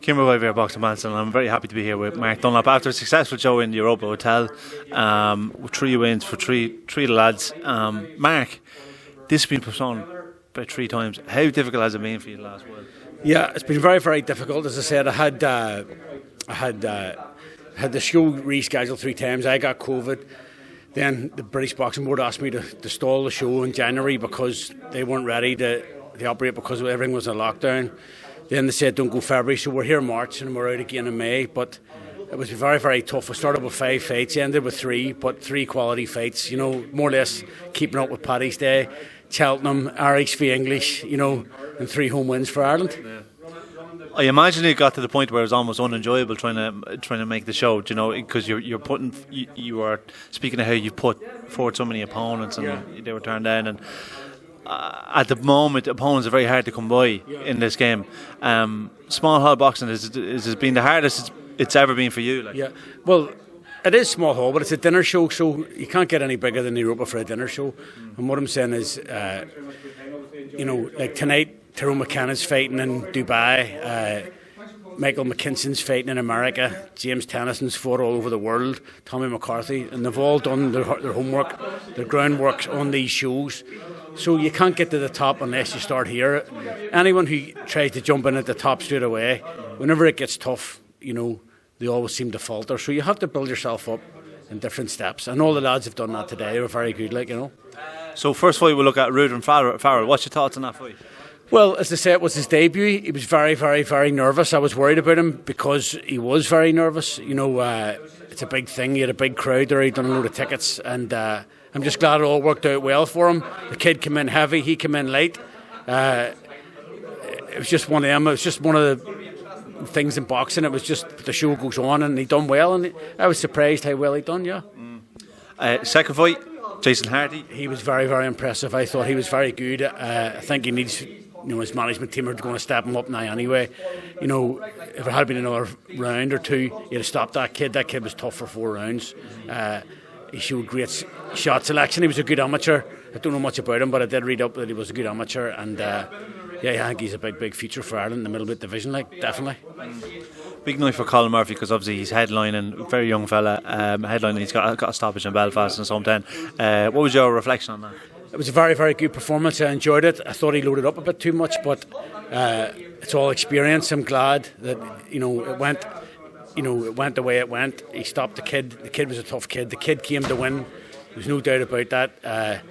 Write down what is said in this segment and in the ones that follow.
Kimber White here, Boxing Bants, and I'm very happy to be here with Mark Dunlop after a successful show in the Europa Hotel with 3 wins for three of the lads. Mark, this has been postponed about 3 times. How difficult has it been for you the last while? Yeah, it's been very, very difficult. As I said, I had the show rescheduled 3 times. I got COVID. Then the British Boxing Board asked me to stall the show in January because they weren't ready to operate because everything was in lockdown. Then they said don't go February, so we're here in March and we're out again in May. But it was very, very tough. We started with 5 fights, ended with 3, but 3 quality fights. You know, more or less keeping up with Paddy's Day, Cheltenham, Irish v English. You know, and 3 home wins for Ireland. Yeah. I imagine it got to the point where it was almost unenjoyable trying to make the show. You know, because you were speaking of how you put forward so many opponents and they were turned down and. At the moment, opponents are very hard to come by in this game. Small hall boxing has been the hardest it's ever been for you. Yeah, well, it is small hall, but it's a dinner show, so you can't get any bigger than Europa for a dinner show. And what I'm saying is, you know, like tonight, Tyrone McKenna's fighting in Dubai. Michael McKinson's fighting in America. James Tennyson's fought all over the world. Tommy McCarthy, and they've all done their homework, their groundwork on these shows. So you can't get to the top unless you start here. Anyone who tries to jump in at the top straight away, whenever it gets tough, you know, they always seem to falter. So you have to build yourself up in different steps. And all the lads have done that today. They were very good, like, you know. So first fight we'll look at Ruder and Farrell. What's your thoughts on that fight? Well, as I say, it was his debut. He was very, very, very nervous. I was worried about him because he was very nervous. You know, it's a big thing. He had a big crowd there. He'd done a load of tickets. And I'm just glad it all worked out well for him. The kid came in heavy. He came in light. It was just one of them. It was just one of the things in boxing. It was just the show goes on and he done well. And I was surprised how well he done, yeah. Second fight, Jason Hardy. He was very, very impressive. I thought he was very good. I think he needs... You know, his management team are going to step him up now anyway. You know, if it had been another round or 2, he'd have stopped that kid. That kid was tough for 4 rounds. He showed great shot selection. He was a good amateur. I don't know much about him, but I did read up that he was a good amateur. And yeah, I think he's a big future for Ireland in the middleweight division, like, definitely. Big night for Colin Murphy because obviously he's headlining, very young fella, headlining. He's got a stoppage in Belfast in his hometown. What was your reflection on that? It was a very, very good performance. I enjoyed it. I thought he loaded up a bit too much, but it's all experience. I'm glad that it went the way it went. He stopped the kid. The kid was a tough kid. The kid came to win. There's no doubt about that.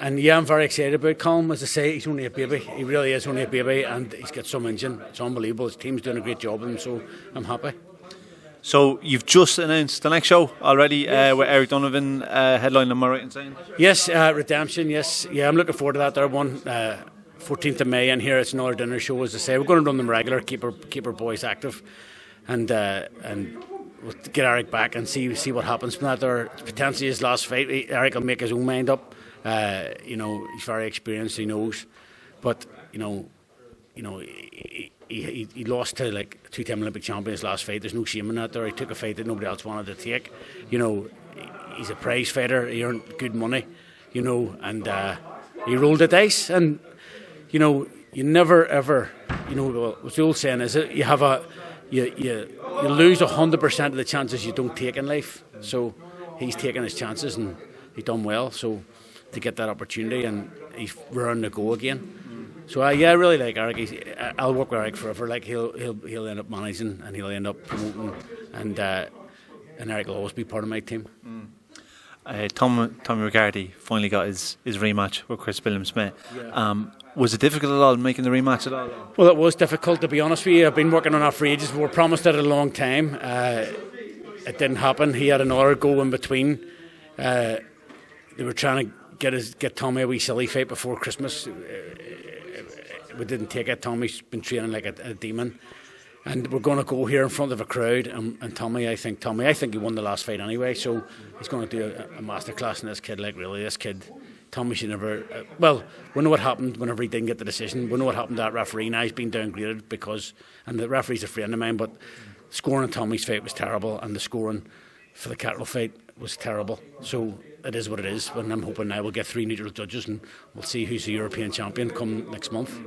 And yeah, I'm very excited about Colin. As I say, he's only a baby. He really is only a baby, and he's got some engine. It's unbelievable. His team's doing a great job with him, so I'm happy. So you've just announced the next show already with Eric Donovan headlining, am I right in saying? Yes, Redemption, yes. Yeah, I'm looking forward to that. There one 14th of May in here. It's another dinner show, as I say. We're going to run them regular, keep our boys active and we'll get Eric back and see what happens from that. There potentially his last fight. Eric will make his own mind up. He's very experienced, he knows. But, He lost to like 2-time Olympic champion his last fight. There's no shame in that there. He took a fight that nobody else wanted to take. He's a prize fighter. He earned good money, and he rolled the dice. And, you never ever, what the old saying is, you have you lose 100% of the chances you don't take in life. So he's taking his chances and he done well. So to get that opportunity and he's raring to go again. So I really like Eric. I'll work with Eric forever. Like he'll end up managing and he'll end up promoting, and Eric will always be part of my team. Tommy McCarthy finally got his rematch with Chris Billiam-Smith. Yeah. Was it difficult at all making the rematch at all? Well, it was difficult, to be honest with you. I've been working on that for ages. We were promised it a long time. It didn't happen. He had another go in between. They were trying to get Tommy a wee silly fight before Christmas. We didn't take it. Tommy's been training like a demon, and we're going to go here in front of a crowd. And Tommy, I think he won the last fight anyway. So he's going to do a masterclass in this kid. Like really, this kid, Tommy should never. We know what happened whenever he didn't get the decision. We know what happened to that referee. Now he's been downgraded and the referee's a friend of mine. But scoring in Tommy's fight was terrible, and the scoring for the Catterall fight was terrible. So it is what it is. And I'm hoping now we'll get 3 neutral judges and we'll see who's the European champion come next month.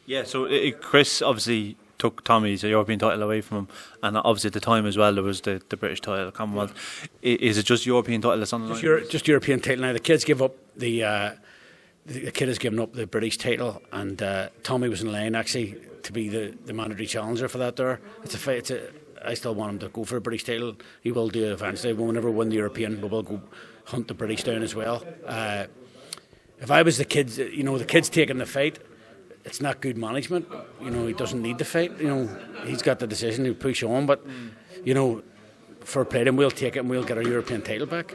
Yeah, so Chris obviously took Tommy's European title away from him, and obviously at the time as well there was the British title, Commonwealth. Is it just European title that's on the line? Just European title now. The kids give up the kid has given up the British title, and Tommy was in line actually to be the mandatory challenger for that. There, I still want him to go for a British title. He will do it eventually. We'll never win the European, but we'll go hunt the British down as well. If I was the kids, the kids taking the fight, it's not good management. He doesn't need the fight. He's got the decision to push on, but fair play to him, we'll take it and we'll get our European title back.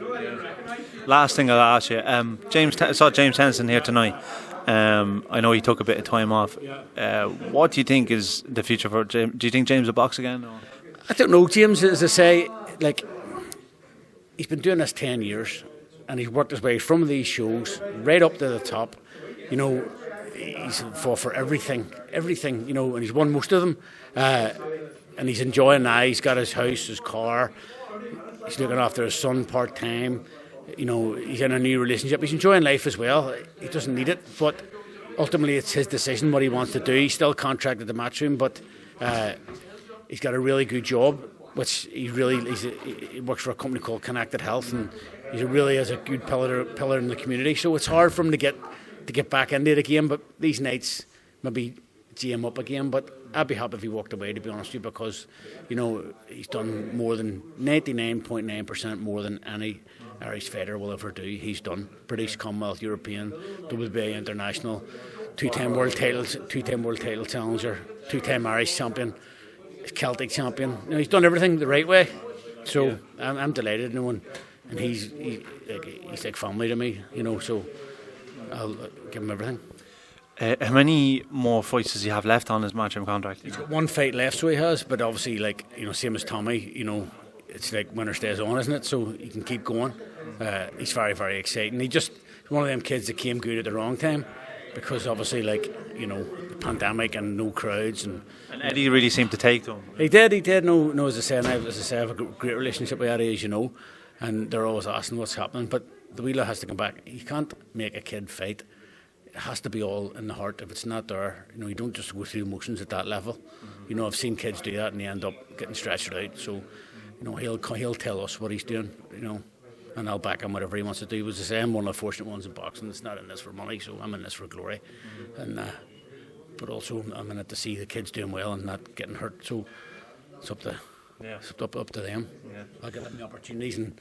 Last thing I'll ask you, I saw James Tennyson here tonight. I know he took a bit of time off. What do you think is the future for James? Do you think James will box again? Or? I don't know. James, as I say, he's been doing this 10 years and he's worked his way from these shows right up to the top. He's fought for everything, and he's won most of them. And he's enjoying now. He's got his house, his car. He's looking after his son part-time. He's in a new relationship. He's enjoying life as well. He doesn't need it, but ultimately it's his decision what he wants to do. He's still contracted to Matchroom, but he's got a really good job, which he works for a company called Connected Health, and he really is a good pillar in the community. So it's hard for him to get back into it again, but these nights maybe gee him up again. But I'd be happy if he walked away, to be honest with you, because he's done more than 99.9% more than any Irish fighter will ever do. He's done British, Commonwealth, European, WBA International, two-time world title challenger, two-time Irish champion, Celtic champion. He's done everything the right way. So I'm delighted, and he's like family to me, so I'll give him everything. How many more fights does he have left on his Matchroom contract? He's got one fight left, so he has. But obviously, same as Tommy, it's like winner stays on, isn't it? So he can keep going. He's very, very exciting. He's one of them kids that came good at the wrong time, because obviously, the pandemic and no crowds and Eddie really seemed to take to him. He did. No, as I say, I have a great relationship with Eddie, and they're always asking what's happening. But the wheeler has to come back. You can't make a kid fight. It has to be all in the heart. If it's not there, you don't just go through emotions at that level. Mm-hmm. I've seen kids do that and they end up getting stretched out. So, he'll tell us what he's doing, and I'll back him whatever he wants to do. As I say, I'm one of the fortunate ones in boxing. It's not in this for money, so I'm in this for glory. Mm-hmm. And but also I'm in it to see the kids doing well and not getting hurt. So it's up to them. Yeah. I'll give them the opportunities, and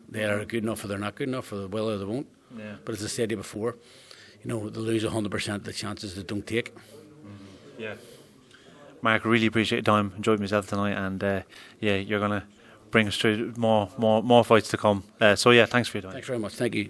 they're good enough or they're not good enough, or they will or they won't. Yeah. But as I said to you before, they lose 100% of the chances they don't take. Mm-hmm. Yeah. Mark, really appreciate your time. Enjoyed myself tonight, and you're going to bring us through more fights to come. So thanks for your time. Thanks very much. Thank you.